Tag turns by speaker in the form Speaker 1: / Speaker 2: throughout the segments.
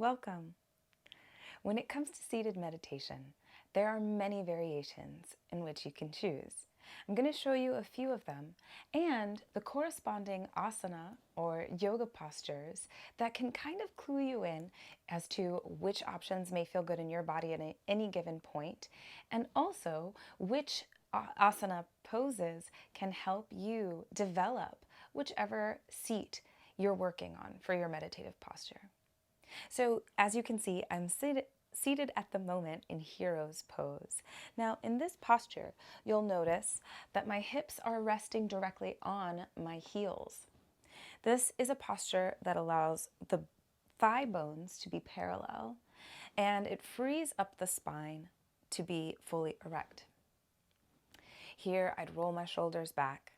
Speaker 1: Welcome. When it comes to seated meditation, there are many variations in which you can choose. I'm going to show you a few of them and the corresponding asana or yoga postures that can kind of clue you in as to which options may feel good in your body at any given point, and also which asana poses can help you develop whichever seat you're working on for your meditative posture. So as you can see, I'm seated at the moment in hero's pose. Now in this posture, you'll notice that my hips are resting directly on my heels. This is a posture that allows the thigh bones to be parallel, and it frees up the spine to be fully erect. Here I'd roll my shoulders back,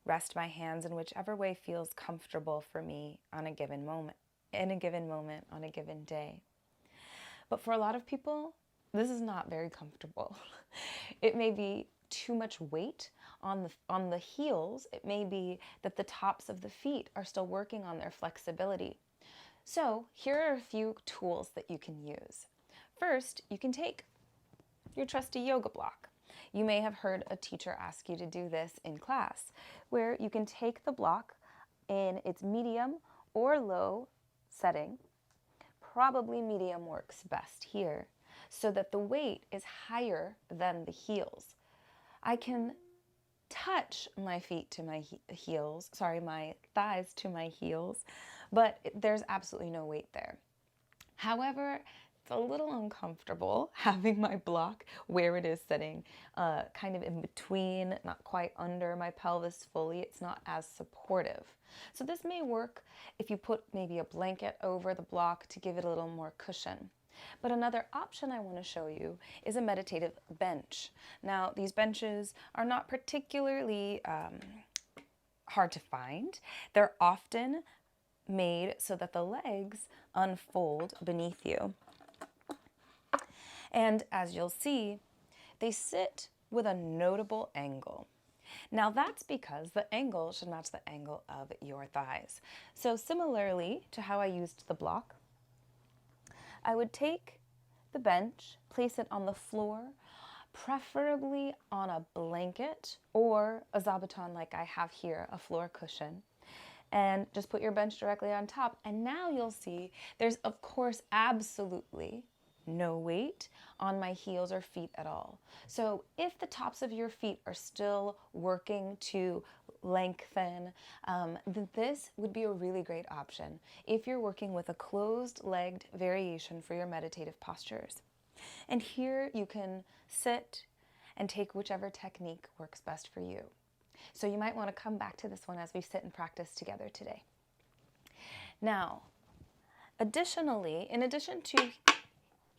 Speaker 1: rest my hands in whichever way feels comfortable for me on a given moment, on a given day. But for a lot of people, this is not very comfortable. It may be too much weight on the heels. It may be that the tops of the feet are still working on their flexibility. So here are a few tools that you can use. First, you can take your trusty yoga block. You may have heard a teacher ask you to do this in class, where you can take the block in its medium or low setting. Probably medium works best here, so that the weight is higher than the heels. I can touch my feet to my my thighs to my heels, but there's absolutely no weight there. However, it's a little uncomfortable having my block where it is sitting, kind of in between, not quite under my pelvis fully. It's not as supportive. So this may work if you put maybe a blanket over the block to give it a little more cushion. But another option I want to show you is a meditative bench. Now, these benches are not particularly hard to find. They're often made so that the legs unfold beneath you. And as you'll see, they sit with a notable angle. Now that's because the angle should match the angle of your thighs. So similarly to how I used the block, I would take the bench, place it on the floor, preferably on a blanket or a zabuton like I have here, a floor cushion, and just put your bench directly on top. And now you'll see there's, of course, absolutely no weight on my heels or feet at all. So if the tops of your feet are still working to lengthen, then this would be a really great option if you're working with a closed-legged variation for your meditative postures. And here you can sit and take whichever technique works best for you. So you might want to come back to this one as we sit and practice together today. Now, additionally, in addition to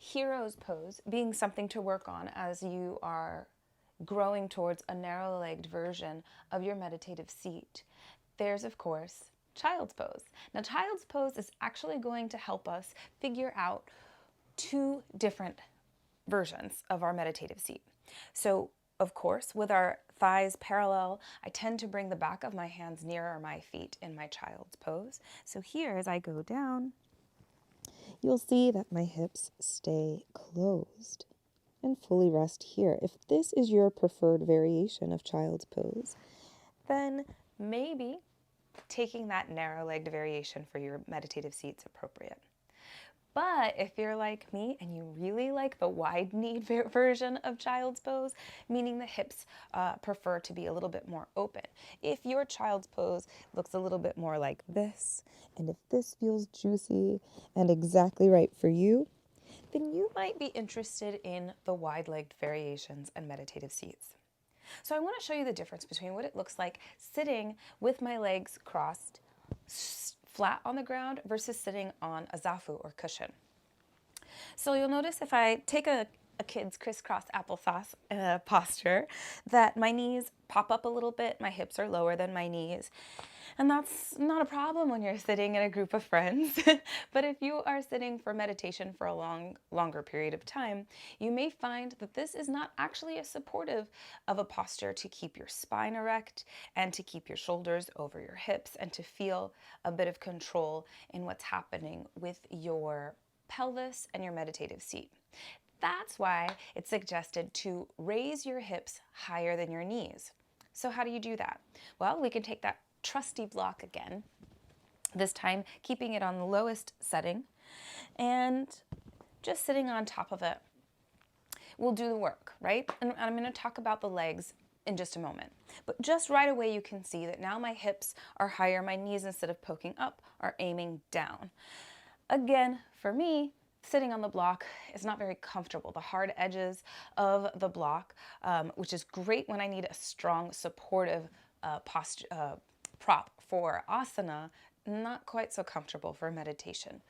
Speaker 1: hero's pose being something to work on as you are growing towards a narrow-legged version of your meditative seat, there's, of course, child's pose. Now, child's pose is actually going to help us figure out two different versions of our meditative seat. So, of course, with our thighs parallel, I tend to bring the back of my hands nearer my feet in my child's pose. So here, as I go down, you'll see that my hips stay closed and fully rest here. If this is your preferred variation of child's pose, then maybe taking that narrow-legged variation for your meditative seat is appropriate. But if you're like me and you really like the wide-knee version of child's pose, meaning the hips prefer to be a little bit more open. If your child's pose looks a little bit more like this, and if this feels juicy and exactly right for you, then you might be interested in the wide-legged variations and meditative seats. So I want to show you the difference between what it looks like sitting with my legs crossed, flat on the ground versus sitting on a zafu or cushion. So you'll notice if I take a kid's crisscross applesauce posture that my knees pop up a little bit, my hips are lower than my knees. And that's not a problem when you're sitting in a group of friends. But if you are sitting for meditation for a longer period of time, you may find that this is not actually as supportive of a posture to keep your spine erect and to keep your shoulders over your hips and to feel a bit of control in what's happening with your pelvis and your meditative seat. That's why it's suggested to raise your hips higher than your knees. So how do you do that? Well, we can take that trusty block again, this time keeping it on the lowest setting and just sitting on top of it will do the work, right? And I'm going to talk about the legs in just a moment. But just right away you can see that now my hips are higher, my knees instead of poking up are aiming down. Again, for me, sitting on the block is not very comfortable. The hard edges of the block, which is great when I need a strong supportive prop for asana, not quite so comfortable for meditation.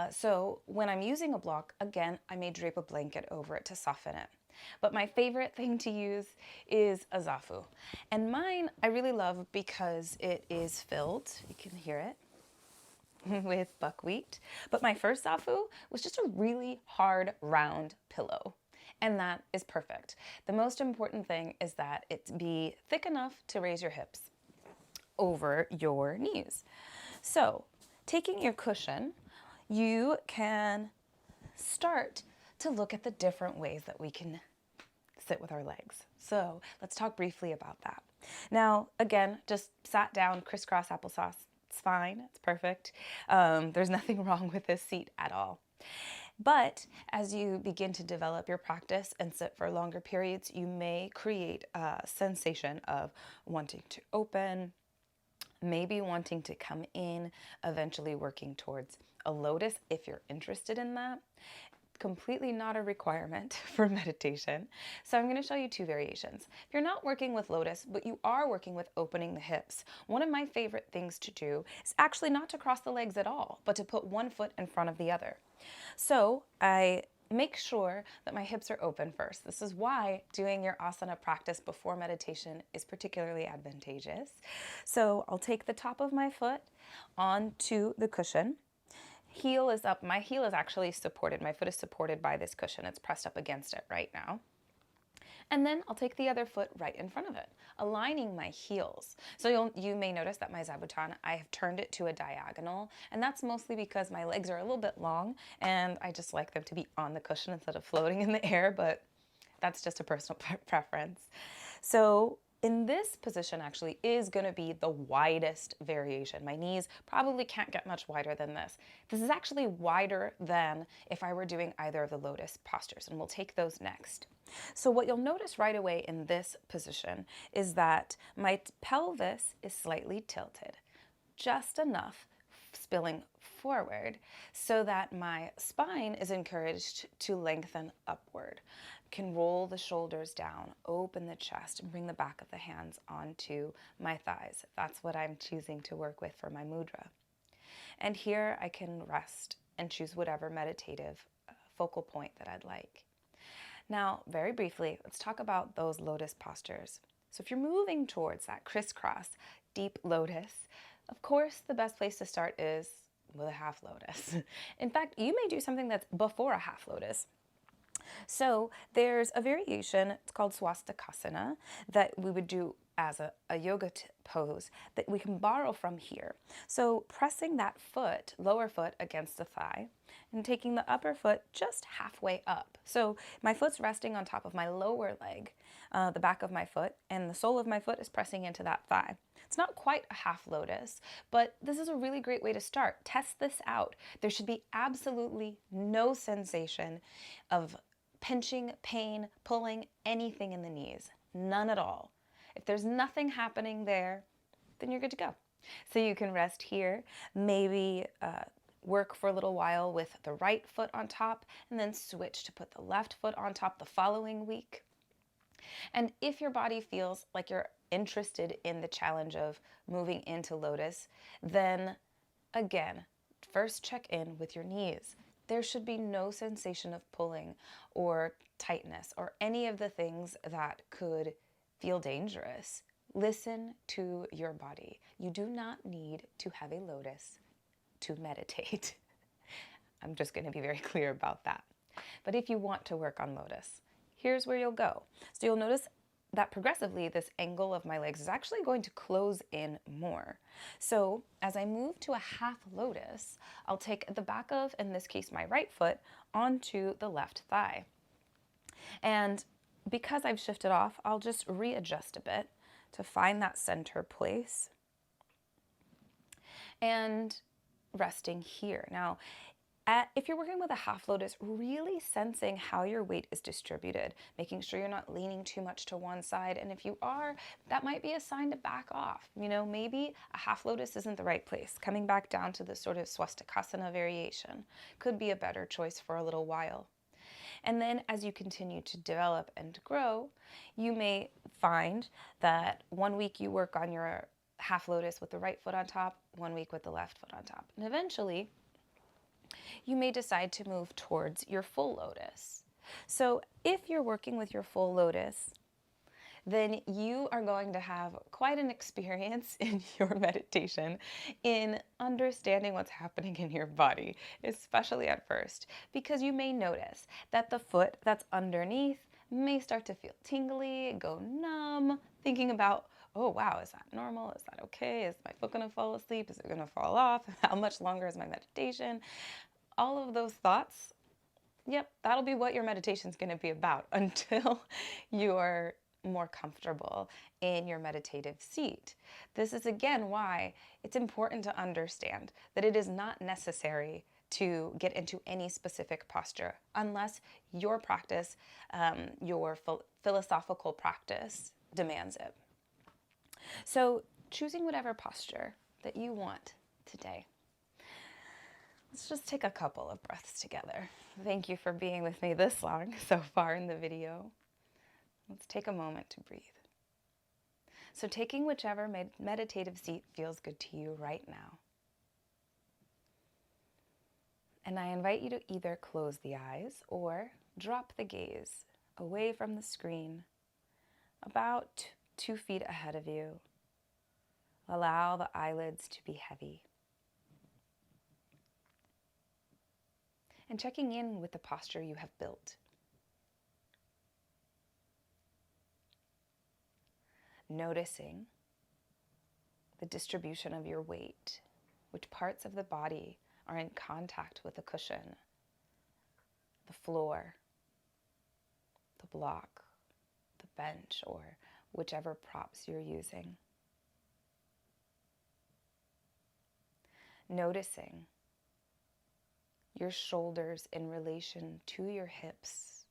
Speaker 1: So when I'm using a block, again, I may drape a blanket over it to soften it. But my favorite thing to use is a zafu. And mine I really love because it is filled, you can hear it, with buckwheat. But my first zafu was just a really hard, round pillow. And that is perfect. The most important thing is that it be thick enough to raise your hips over your knees. So taking your cushion, you can start to look at the different ways that we can sit with our legs. So let's talk briefly about that. Now, again, just sat down, crisscross applesauce. It's fine, it's perfect. There's nothing wrong with this seat at all. But as you begin to develop your practice and sit for longer periods, you may create a sensation of wanting to open, maybe wanting to come in, eventually working towards a lotus if you're interested in that. Completely not a requirement for meditation. So I'm going to show you two variations. If you're not working with lotus, but you are working with opening the hips, one of my favorite things to do is actually not to cross the legs at all, but to put one foot in front of the other. So I make sure that my hips are open first. This is why doing your asana practice before meditation is particularly advantageous. So I'll take the top of my foot onto the cushion. Heel is up. My heel is actually supported. My foot is supported by this cushion. It's pressed up against it right now. And then I'll take the other foot right in front of it, aligning my heels. So you may notice that my zabuton, I have turned it to a diagonal, and that's mostly because my legs are a little bit long, and I just like them to be on the cushion instead of floating in the air, but that's just a personal preference. So in this position actually is going to be the widest variation. My knees probably can't get much wider than this. This is actually wider than if I were doing either of the lotus postures, and we'll take those next. So what you'll notice right away in this position is that my pelvis is slightly tilted, just enough spilling forward so that my spine is encouraged to lengthen upward. Can roll the shoulders down, open the chest, and bring the back of the hands onto my thighs. That's what I'm choosing to work with for my mudra. And here I can rest and choose whatever meditative focal point that I'd like. Now, very briefly, let's talk about those lotus postures. So if you're moving towards that crisscross, deep lotus, of course, the best place to start is with a half lotus. In fact, you may do something that's before a half lotus. So there's a variation, it's called swastikasana, that we would do as a yoga pose that we can borrow from here. So pressing that foot, lower foot against the thigh, and taking the upper foot just halfway up. So my foot's resting on top of my lower leg, the back of my foot, and the sole of my foot is pressing into that thigh. It's not quite a half lotus, but this is a really great way to start. Test this out. There should be absolutely no sensation of pinching, pain, pulling, anything in the knees. None at all. If there's nothing happening there, then you're good to go. So you can rest here, maybe work for a little while with the right foot on top, and then switch to put the left foot on top the following week. And if your body feels like you're interested in the challenge of moving into lotus, then again, first check in with your knees. There should be no sensation of pulling or tightness or any of the things that could feel dangerous. Listen to your body. You do not need to have a lotus to meditate. I'm just going to be very clear about that. But if you want to work on lotus, here's where you'll go. So you'll notice that progressively this angle of my legs is actually going to close in more. So as I move to a half lotus, I'll take the back of, in this case, my right foot onto the left thigh. And because I've shifted off, I'll just readjust a bit to find that center place and resting here. Now, if you're working with a half lotus, really sensing how your weight is distributed, making sure you're not leaning too much to one side. And if you are, that might be a sign to back off. Maybe a half lotus isn't the right place. Coming back down to the sort of swastikasana variation could be a better choice for a little while. And then as you continue to develop and grow, you may find that one week you work on your half lotus with the right foot on top, one week with the left foot on top. And eventually, you may decide to move towards your full lotus. So if you're working with your full lotus, then you are going to have quite an experience in your meditation in understanding what's happening in your body, especially at first, because you may notice that the foot that's underneath may start to feel tingly, go numb, thinking about, oh wow, is that normal? Is that okay? Is my foot gonna fall asleep? Is it gonna fall off? How much longer is my meditation? All of those thoughts, yep, that'll be what your meditation is going to be about until you are more comfortable in your meditative seat. This is again why it's important to understand that it is not necessary to get into any specific posture unless your practice, your philosophical practice demands it. So choosing whatever posture that you want today. Let's just take a couple of breaths together. Thank you for being with me this long so far in the video. Let's take a moment to breathe. So taking whichever meditative seat feels good to you right now. And I invite you to either close the eyes or drop the gaze away from the screen, about 2 feet ahead of you. Allow the eyelids to be heavy. And checking in with the posture you have built. Noticing the distribution of your weight, which parts of the body are in contact with the cushion, the floor, the block, the bench, or whichever props you're using. Noticing your shoulders in relation to your hips.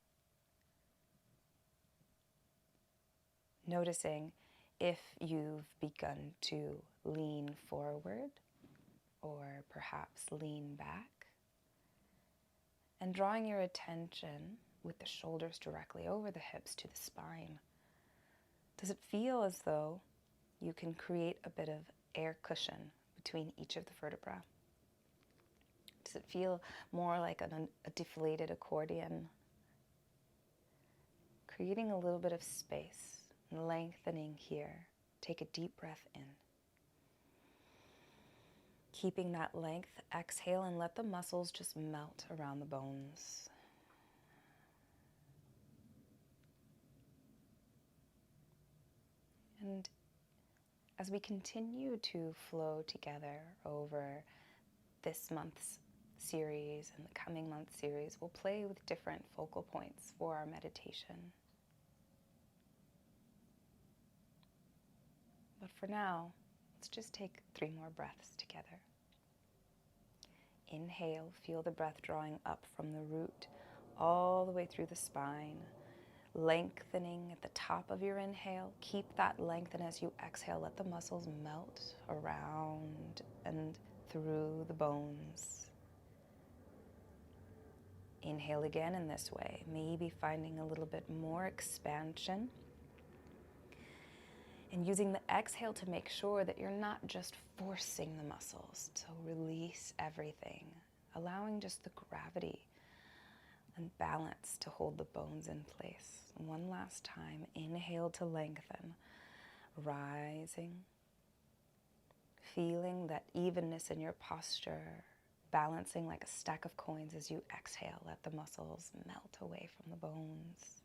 Speaker 1: Noticing if you've begun to lean forward or perhaps lean back. And drawing your attention with the shoulders directly over the hips to the spine. Does it feel as though you can create a bit of air cushion between each of the vertebrae? Does it feel more like a deflated accordion? Creating a little bit of space, lengthening here. Take a deep breath in. Keeping that length, exhale and let the muscles just melt around the bones. And as we continue to flow together over this month's series and the coming month series, we'll play with different focal points for our meditation. But for now, let's just take 3 more breaths together. Inhale, feel the breath drawing up from the root all the way through the spine, lengthening at the top of your inhale. Keep that length, and as you exhale, let the muscles melt around and through the bones. Inhale again in this way, maybe finding a little bit more expansion. And using the exhale to make sure that you're not just forcing the muscles. So release everything, allowing just the gravity and balance to hold the bones in place. One last time, inhale to lengthen, rising, feeling that evenness in your posture, balancing like a stack of coins as you exhale. Let the muscles melt away from the bones.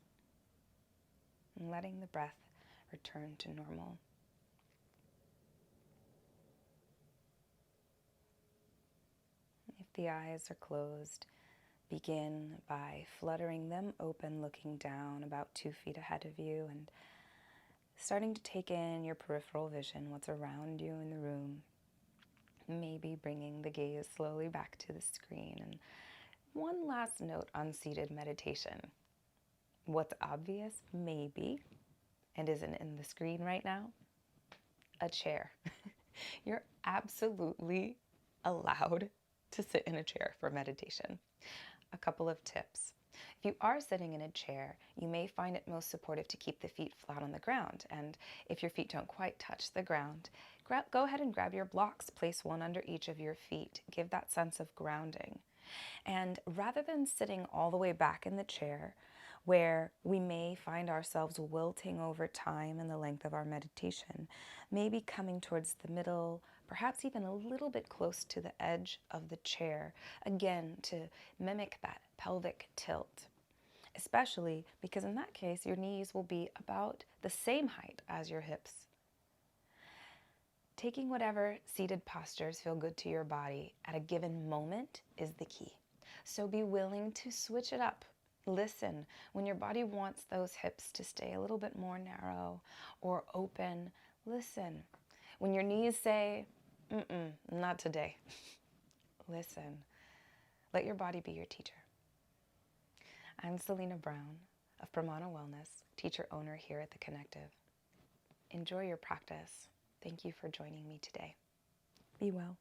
Speaker 1: And letting the breath return to normal. If the eyes are closed, begin by fluttering them open, looking down about 2 feet ahead of you and starting to take in your peripheral vision, what's around you in the room. Maybe bringing the gaze slowly back to the screen. And one last note on seated meditation. What's obvious, maybe, and isn't in the screen right now? A chair. You're absolutely allowed to sit in a chair for meditation. A couple of tips. If you are sitting in a chair, you may find it most supportive to keep the feet flat on the ground. And if your feet don't quite touch the ground, go ahead and grab your blocks. Place one under each of your feet. Give that sense of grounding. And rather than sitting all the way back in the chair, where we may find ourselves wilting over time in the length of our meditation, maybe coming towards the middle, perhaps even a little bit close to the edge of the chair, again to mimic that pelvic tilt. Especially because in that case, your knees will be about the same height as your hips. Taking whatever seated postures feel good to your body at a given moment is the key. So be willing to switch it up. Listen when your body wants those hips to stay a little bit more narrow or open. Listen when your knees say, not today. Listen. Let your body be your teacher. I'm Selena Brown of Pramana Wellness, teacher owner here at The Connective. Enjoy your practice. Thank you for joining me today. Be well.